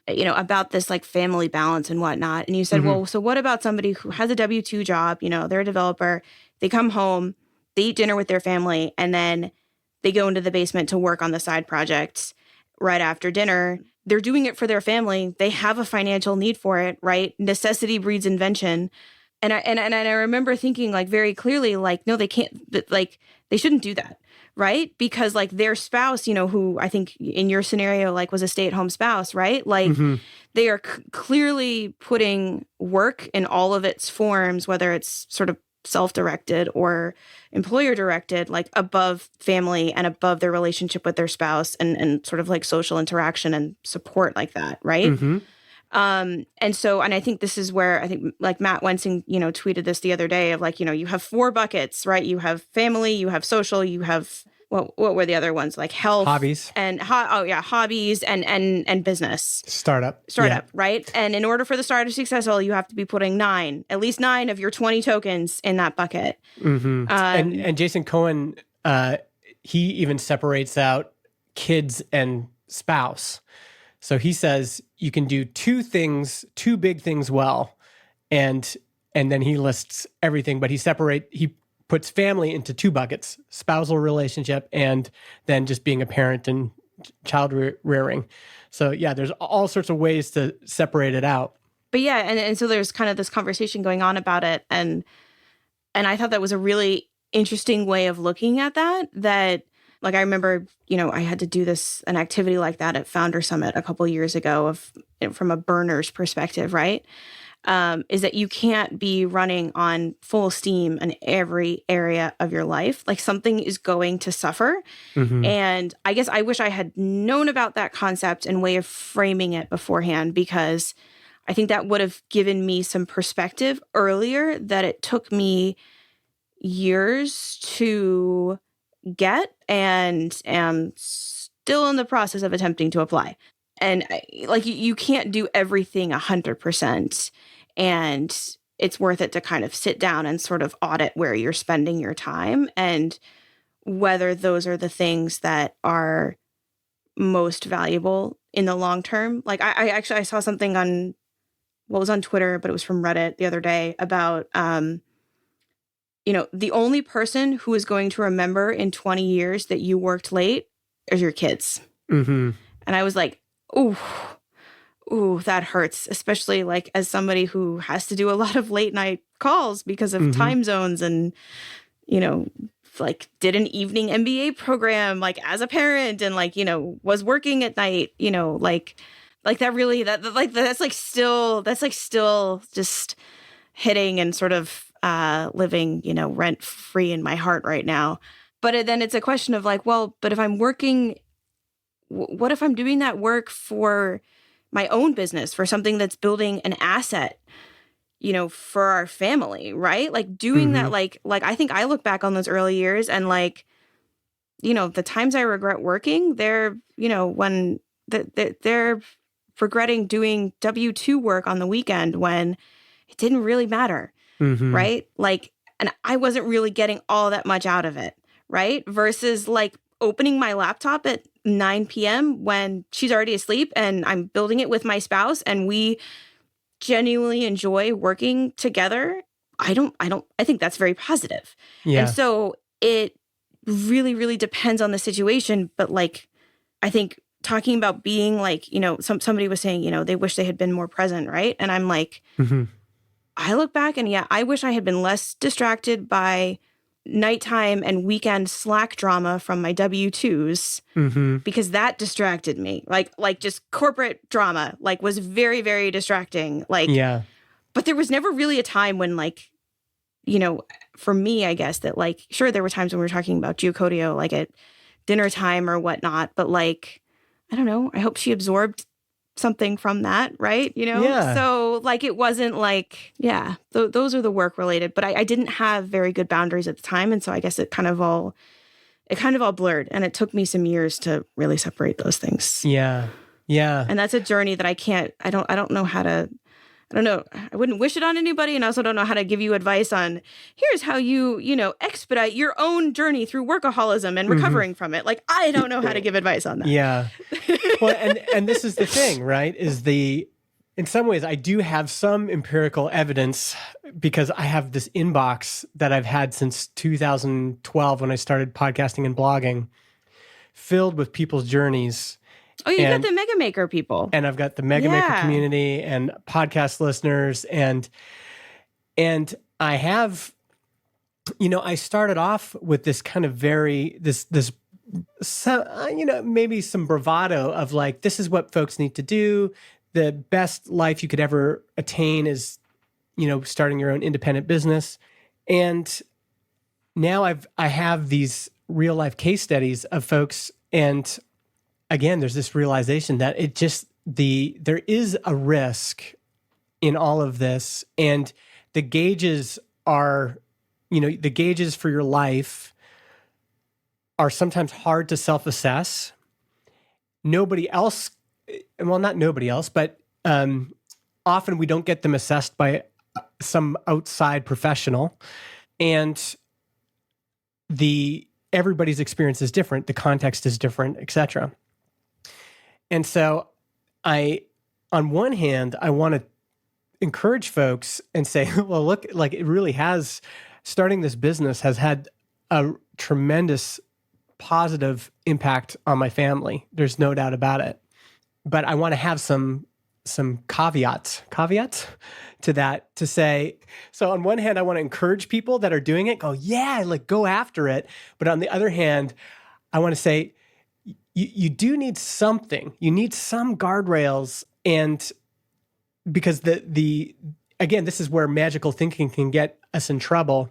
about this like family balance and whatnot. And you said, well, so what about somebody who has a W-2 job? They're a developer. They come home, they eat dinner with their family, and then they go into the basement to work on the side projects right after dinner. They're doing it for their family. They have a financial need for it, right? Necessity breeds invention. And I remember thinking like very clearly, like, no, they can't, like, they shouldn't do that, right? Because like their spouse, who I think in your scenario, like was a stay-at-home spouse, right? Like they are clearly putting work in all of its forms, whether it's sort of self-directed or employer-directed, like above family and above their relationship with their spouse and sort of like social interaction and support like that, right? Mm-hmm. And I think this is where I think like Matt Wensing, tweeted this the other day of like, you have 4 buckets, right? You have family, you have social, you have what were the other ones? Like health, Hobbies, and hobbies and business. startup, right? And in order for the startup to be successful, you have to be putting at least 9 of your 20 tokens in that bucket. Mm-hmm. And Jason Cohen, he even separates out kids and spouse. So he says you can do 2 big things well, and then he lists everything, but he puts family into 2 buckets: spousal relationship and then just being a parent and child rearing. So yeah, there's all sorts of ways to separate it out. But yeah, and so there's kind of this conversation going on about it, and I thought that was a really interesting way of looking at that. Like, I remember, I had to do an activity like that at Founder Summit a couple years ago from a burner's perspective, right? Is that you can't be running on full steam in every area of your life. Like, something is going to suffer. Mm-hmm. And I guess I wish I had known about that concept and way of framing it beforehand, because I think that would have given me some perspective earlier that it took me years to get and am still in the process of attempting to apply. And like, you can't do everything 100%. And it's worth it to kind of sit down and sort of audit where you're spending your time and whether those are the things that are most valuable in the long term. Like, I saw something on Twitter, but it was from Reddit the other day about, the only person who is going to remember in 20 years that you worked late is your kids. Mm-hmm. And I was like, ooh, that hurts, especially like as somebody who has to do a lot of late night calls because of time zones and, like did an evening MBA program, like as a parent and like, was working at night, like that really, that's still just hitting and sort of living, rent free in my heart right now. But then it's a question of like, well, but if I'm working, what if I'm doing that work for my own business, for something that's building an asset, for our family, right? Like doing that, like I think I look back on those early years and like, the times I regret working, they're, when they're regretting doing W-2 work on the weekend when it didn't really matter. Right? Like, and I wasn't really getting all that much out of it, right? Versus like opening my laptop at 9 p.m. when she's already asleep and I'm building it with my spouse and we genuinely enjoy working together. I think that's very positive. Yeah. And so it really, really depends on the situation. But like, I think talking about being like, somebody was saying, they wish they had been more present, right? And I'm like, I look back and I wish I had been less distracted by nighttime and weekend Slack drama from my W-2s because that distracted me. Like just corporate drama, like was very, very distracting. Like, but there was never really a time when like, for me, I guess that like, sure, there were times when we were talking about Geocodio, like at dinner time or whatnot, but like, I don't know, I hope she absorbed something from that, right? So like it wasn't like those are the work related, but I didn't have very good boundaries at the time, and so I guess it kind of all blurred, and it took me some years to really separate those things. And that's a journey that I don't know how to. I don't know. I wouldn't wish it on anybody, and I also don't know how to give you advice on here's how you expedite your own journey through workaholism and recovering from it. Like, I don't know how to give advice on that. Yeah. Well, and this is the thing, right? In some ways, I do have some empirical evidence because I have this inbox that I've had since 2012 when I started podcasting and blogging, filled with people's journeys. Oh, you got the Mega Maker people. And I've got the Mega Maker community and podcast listeners. And I have, I started off with this kind of maybe some bravado of like, this is what folks need to do. The best life you could ever attain is, starting your own independent business. And now I have these real life case studies of folks, and again, there's this realization that there is a risk in all of this, and the gauges are, the gauges for your life are sometimes hard to self-assess. Nobody else, well, not nobody else, but often we don't get them assessed by some outside professional, and everybody's experience is different, the context is different, etc. And so on one hand, I want to encourage folks and say, well, look, like it really has, starting this business has had a tremendous positive impact on my family. There's no doubt about it. But I want to have some caveats to that, to say, so on one hand, I want to encourage people that are doing it, go, yeah, like go after it. But on the other hand, I want to say, you do need something. You need some guardrails, and because again, this is where magical thinking can get us in trouble.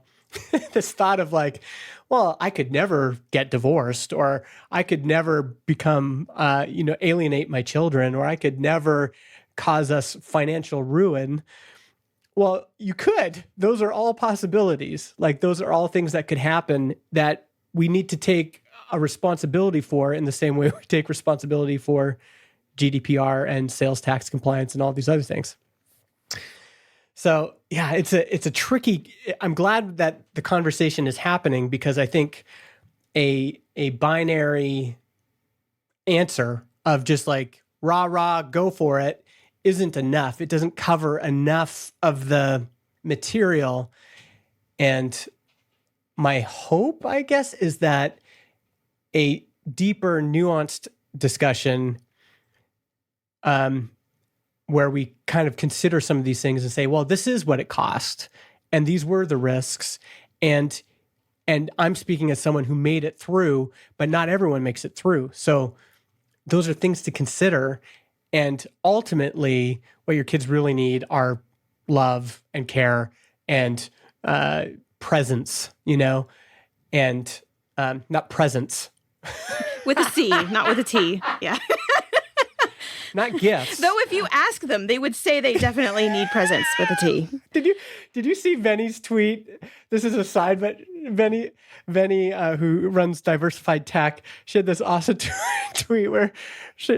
This thought of like, well, I could never get divorced, or I could never become, alienate my children, or I could never cause us financial ruin. Well, you could. Those are all possibilities. Like those are all things that could happen that we need to take a responsibility for, in the same way we take responsibility for GDPR and sales tax compliance and all these other things. So yeah, it's a tricky, I'm glad that the conversation is happening, because I think a binary answer of just like rah, go for it isn't enough. It doesn't cover enough of the material. And my hope, I guess, is that a deeper, nuanced discussion where we kind of consider some of these things and say, well, this is what it cost, and these were the risks. And I'm speaking as someone who made it through, but not everyone makes it through. So those are things to consider. And ultimately, what your kids really need are love and care and presence, and not presence. With a C, not with a T. Yeah. Not gifts. Though if you ask them, they would say they definitely need presents with a T. Did you see Venny's tweet? This is a side, but Venny, who runs Diversified Tech, she had this awesome tweet where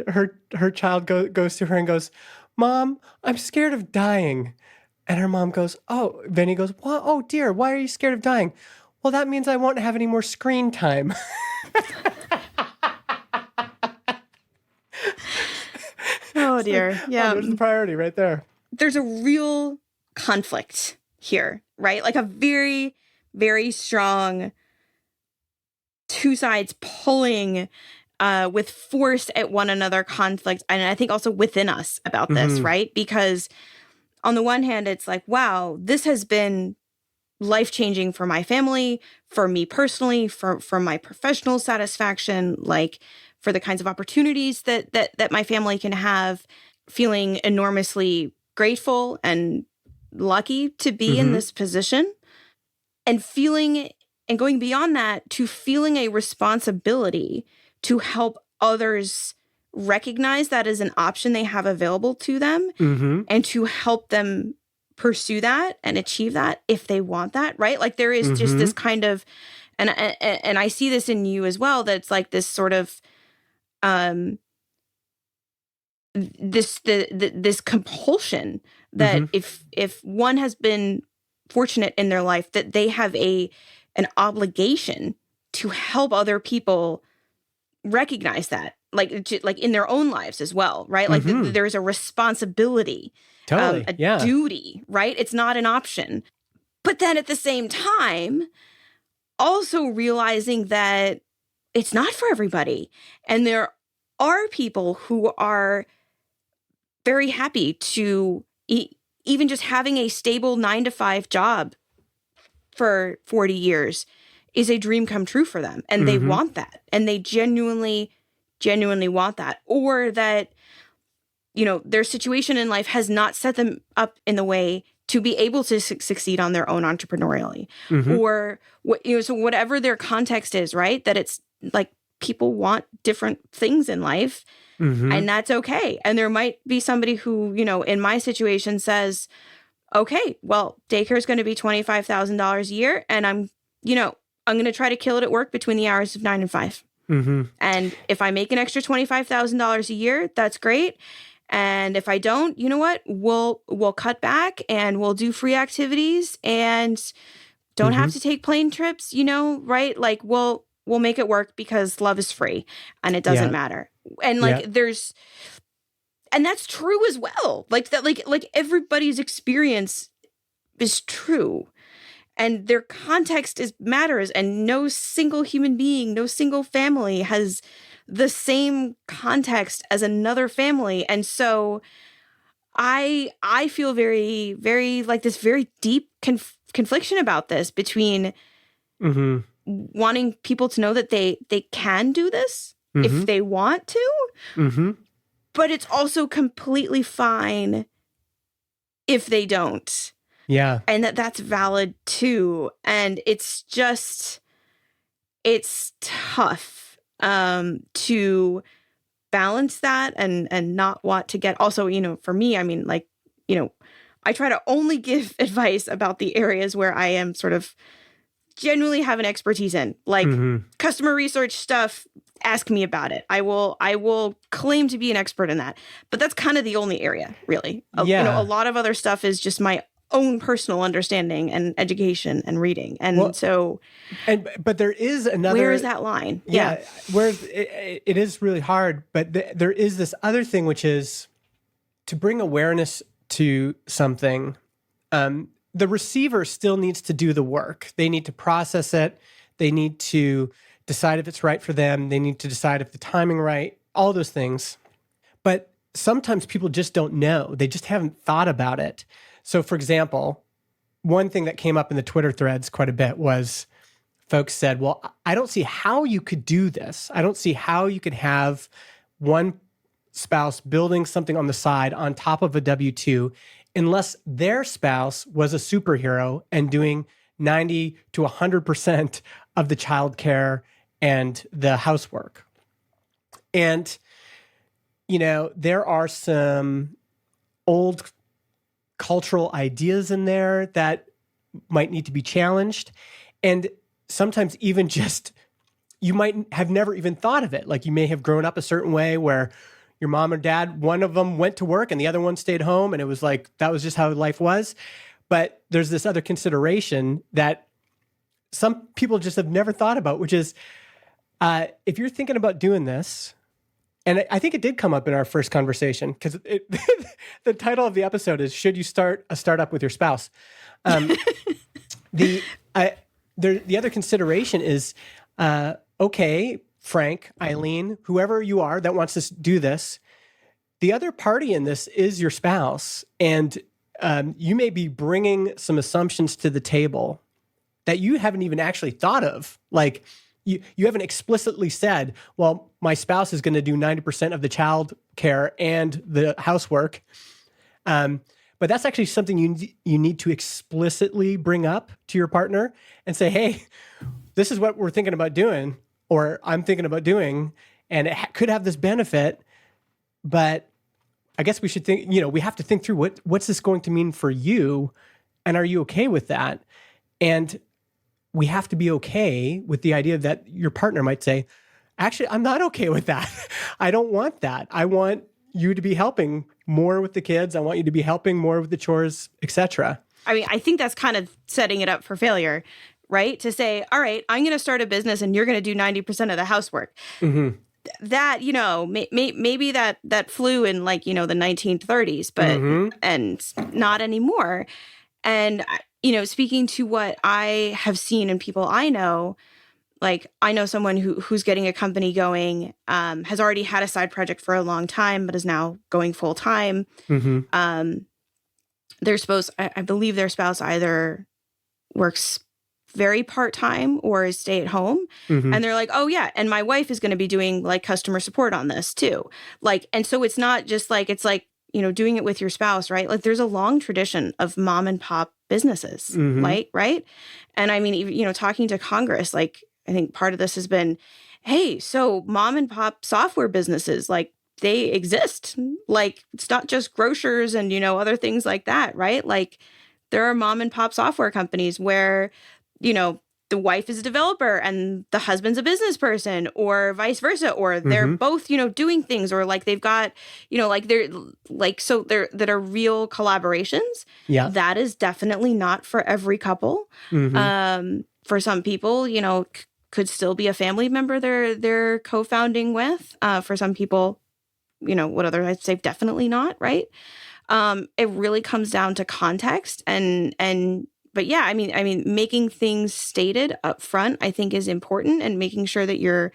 her child goes to her and goes, "Mom, I'm scared of dying." And her mom goes, "Oh," Venny goes, "Well, oh dear, why are you scared of dying?" "Well, that means I won't have any more screen time." Oh dear. Yeah. There's the priority right there. There's a real conflict here, right? Like a very, very strong two sides pulling with force at one another conflict. And I think also within us about this, right? Because on the one hand, it's like, wow, this has been life-changing for my family, for me personally, for my professional satisfaction, like for the kinds of opportunities that my family can have, feeling enormously grateful and lucky to be in this position, and feeling, and going beyond that to feeling a responsibility to help others recognize that as an option they have available to them, and to help them pursue that and achieve that if they want that, right? Like there is just this kind of, and I see this in you as well, that it's like this sort of this compulsion that if one has been fortunate in their life, that they have an obligation to help other people recognize that, like in their own lives as well, right? Like there's a responsibility, totally, a duty, right? It's not an option. But then at the same time, also realizing that it's not for everybody. And there are people who are very happy to even just having a stable 9-to-5 job for 40 years is a dream come true for them. And they want that. And they genuinely want that. Or that, their situation in life has not set them up in the way to be able to succeed on their own entrepreneurially, Mm-hmm. or what, so whatever their context is, right? That it's like people want different things in life, Mm-hmm. and that's okay. And there might be somebody who, in my situation says, okay, well, daycare is going to be $25,000 a year, and I'm going to try to kill it at work between the hours of 9 and 5. Mm-hmm. And if I make an extra $25,000 a year, that's great. And if I don't, you know what? We'll cut back and we'll do free activities and don't have to take plane trips, right? Like we'll make it work because love is free and it doesn't matter. And like and that's true as well. Like that, like everybody's experience is true. And their context matters, and no single human being, no single family has the same context as another family. And so I feel very, very like this very deep confliction about this between wanting people to know that they can do this if they want to, but it's also completely fine if they don't. Yeah. And that's valid too. And it's tough to balance that and not want to get also, for me, I mean, like, I try to only give advice about the areas where I am sort of genuinely have an expertise in, like customer research stuff. Ask me about it. I will claim to be an expert in that, but that's kind of the only area really. A lot of other stuff is just my own personal understanding and education and reading. And but there is another, where is that line? Yeah. Where it is really hard, but there is this other thing, which is to bring awareness to something. The receiver still needs to do the work. They need to process it. They need to decide if it's right for them. They need to decide if the timing right, all those things. But sometimes people just don't know. They just haven't thought about it. So, for example, one thing that came up in the Twitter threads quite a bit was folks said, well, I don't see how you could do this. I don't see how you could have one spouse building something on the side on top of a W-2 unless their spouse was a superhero and doing 90 to 100% of the childcare and the housework. And, there are some old cultural ideas in there that might need to be challenged. And sometimes even just, you might have never even thought of it. Like you may have grown up a certain way where your mom or dad, one of them went to work and the other one stayed home. And it was like, that was just how life was. But there's this other consideration that some people just have never thought about, which is if you're thinking about doing this, and I think it did come up in our first conversation because the title of the episode is "Should You Start a Startup with Your Spouse?" The other consideration is, okay, Frank, Eileen, whoever you are that wants to do this, the other party in this is your spouse, and you may be bringing some assumptions to the table that you haven't even actually thought of, like. You haven't explicitly said, well, my spouse is going to do 90% of the child care and the housework. But that's actually something you need to explicitly bring up to your partner and say, hey, this is what we're thinking about doing, or I'm thinking about doing, and it could have this benefit, but I guess we should think, we have to think through what's this going to mean for you, and are you okay with that? And we have to be okay with the idea that your partner might say, actually, I'm not okay with that. I don't want that. I want you to be helping more with the kids. I want you to be helping more with the chores, etc. I mean, I think that's kind of setting it up for failure, right? To say, all right, I'm going to start a business and you're going to do 90% of the housework. That, maybe that flew in like, the 1930s, but and not anymore. And speaking to what I have seen in people I know, like I know someone who's getting a company going, has already had a side project for a long time, but is now going full time. Their spouse, I believe their spouse either works very part-time or is stay at home. And they're like, oh yeah. And my wife is going to be doing like customer support on this too. Like, and so it's not just like, it's like, doing it with your spouse, right? Like there's a long tradition of mom and pop businesses, right? And I mean, talking to Congress, like I think part of this has been, hey, so mom and pop software businesses, like they exist. Like it's not just grocers and, other things like that, right? Like there are mom and pop software companies where, the wife is a developer and the husband's a business person, or vice versa, or they're both, doing things, or like they've got, like they're like, so they're that are real collaborations. Yeah. That is definitely not for every couple. For some people, could still be a family member they're co-founding with. For some people, what other I'd say definitely not, right? It really comes down to context but yeah, I mean, making things stated up front, I think is important, and making sure that your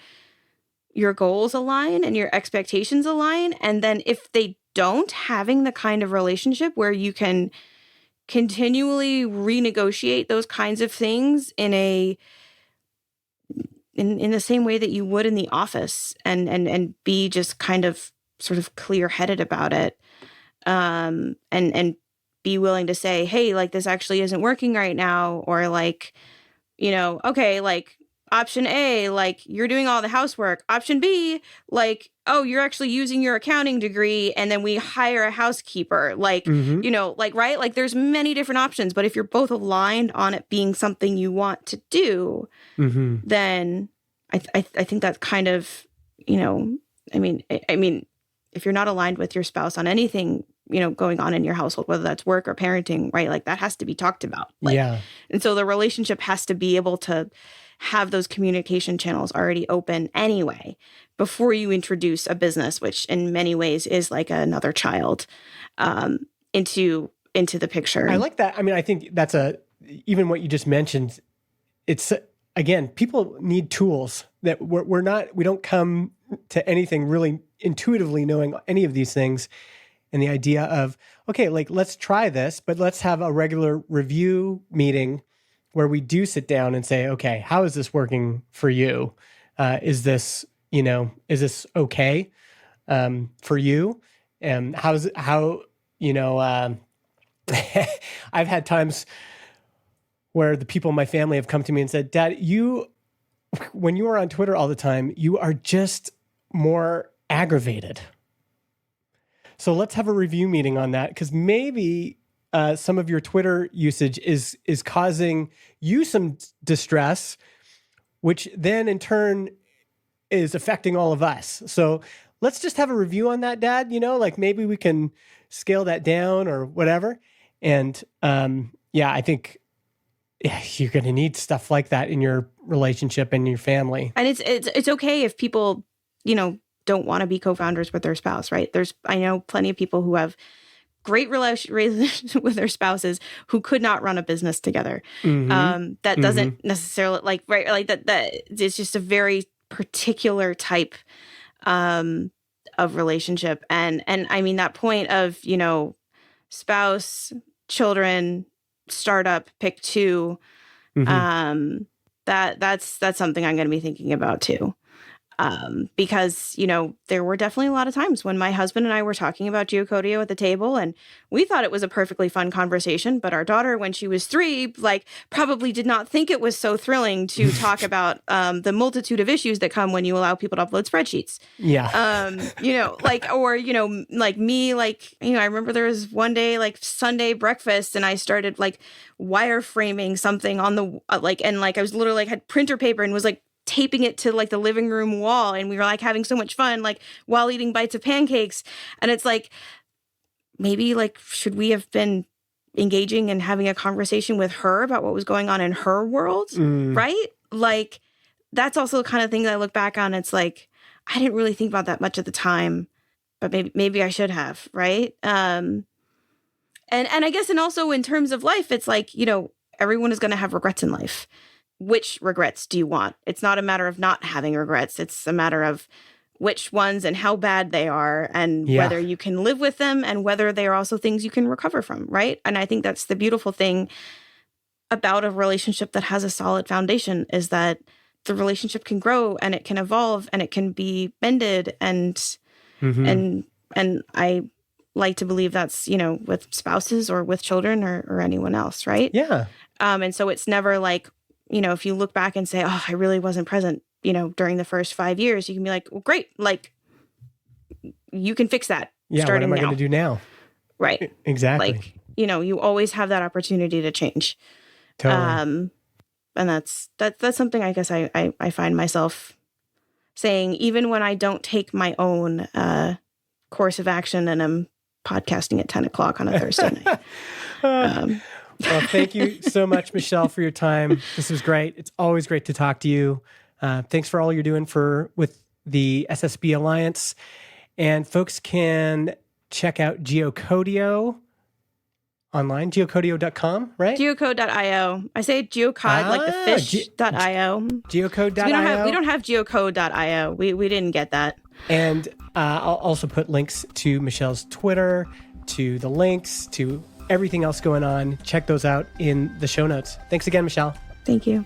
goals align and your expectations align. And then if they don't, having the kind of relationship where you can continually renegotiate those kinds of things in the same way that you would in the office, and be just kind of sort of clear-headed about it. And be willing to say, hey, like this actually isn't working right now, or like, okay, like option A, like you're doing all the housework. Option B, like, oh, you're actually using your accounting degree and then we hire a housekeeper. Like, like, right? Like there's many different options, but if you're both aligned on it being something you want to do, then I think that's kind of, I mean, if you're not aligned with your spouse on anything, going on in your household, whether that's work or parenting, right? Like that has to be talked about. Like, yeah. And so the relationship has to be able to have those communication channels already open anyway, before you introduce a business, which in many ways is like another child, into the picture. I like that. I mean, I think that's even what you just mentioned. It's, again, people need tools that we don't come to anything really intuitively knowing any of these things. And the idea of, okay, like, let's try this, but let's have a regular review meeting where we do sit down and say, okay, how is this working for you? Is this okay for you? And I've had times where the people in my family have come to me and said, Dad, when you are on Twitter all the time, you are just more aggravated. So let's have a review meeting on that, because maybe some of your Twitter usage is causing you some distress, which then in turn is affecting all of us. So let's just have a review on that, Dad. Like maybe we can scale that down or whatever. And I think you're going to need stuff like that in your relationship and your family. And it's okay if people, don't want to be co-founders with their spouse, right? I know plenty of people who have great relations with their spouses who could not run a business together. That doesn't necessarily like that it's just a very particular type of relationship. And I mean, that point of, spouse, children, startup, pick two, that's something I'm going to be thinking about too. Because, there were definitely a lot of times when my husband and I were talking about Geocodio at the table, and we thought it was a perfectly fun conversation, but our daughter, when she was 3, like probably did not think it was so thrilling to talk about the multitude of issues that come when you allow people to upload spreadsheets. Yeah. Like me, I remember there was one day, like Sunday breakfast, and I started like wireframing something on the, I was literally had printer paper and was like taping it to like the living room wall, and we were like having so much fun, like while eating bites of pancakes. And it's like, maybe like, should we have been engaging and having a conversation with her about what was going on in her world? Right? Like, that's also the kind of thing that I look back on. It's like, I didn't really think about that much at the time, but maybe I should have. Right. And I guess, and also in terms of life, it's like, everyone is going to have regrets in life. Which regrets do you want? It's not a matter of not having regrets. It's a matter of which ones and how bad they are, and whether you can live with them, and whether they are also things you can recover from, right? And I think that's the beautiful thing about a relationship that has a solid foundation, is that the relationship can grow and it can evolve and it can be mended. And I like to believe that's, with spouses or with children or anyone else, right? Yeah. And so it's never like, if you look back and say, oh, I really wasn't present, during the first 5 years, you can be like, well, great. Like, you can fix that. Yeah. Starting what am I now. going to do now? Right. Exactly. Like, you always have that opportunity to change. Totally. And that's something I guess I find myself saying, even when I don't take my own course of action and I'm podcasting at 10 o'clock on a Thursday night. Well, thank you so much, Michele, for your time. This was great. It's always great to talk to you. Thanks for all you're doing with the SSB Alliance. And folks can check out Geocodio online, geocodio.com, right? Geocode.io. I say geocod like the fish.io. Geocode.io. We don't have geocode.io. We didn't get that. And I'll also put links to Michele's Twitter, to the links, to everything else going on. Check those out in the show notes. Thanks again, Michele. Thank you.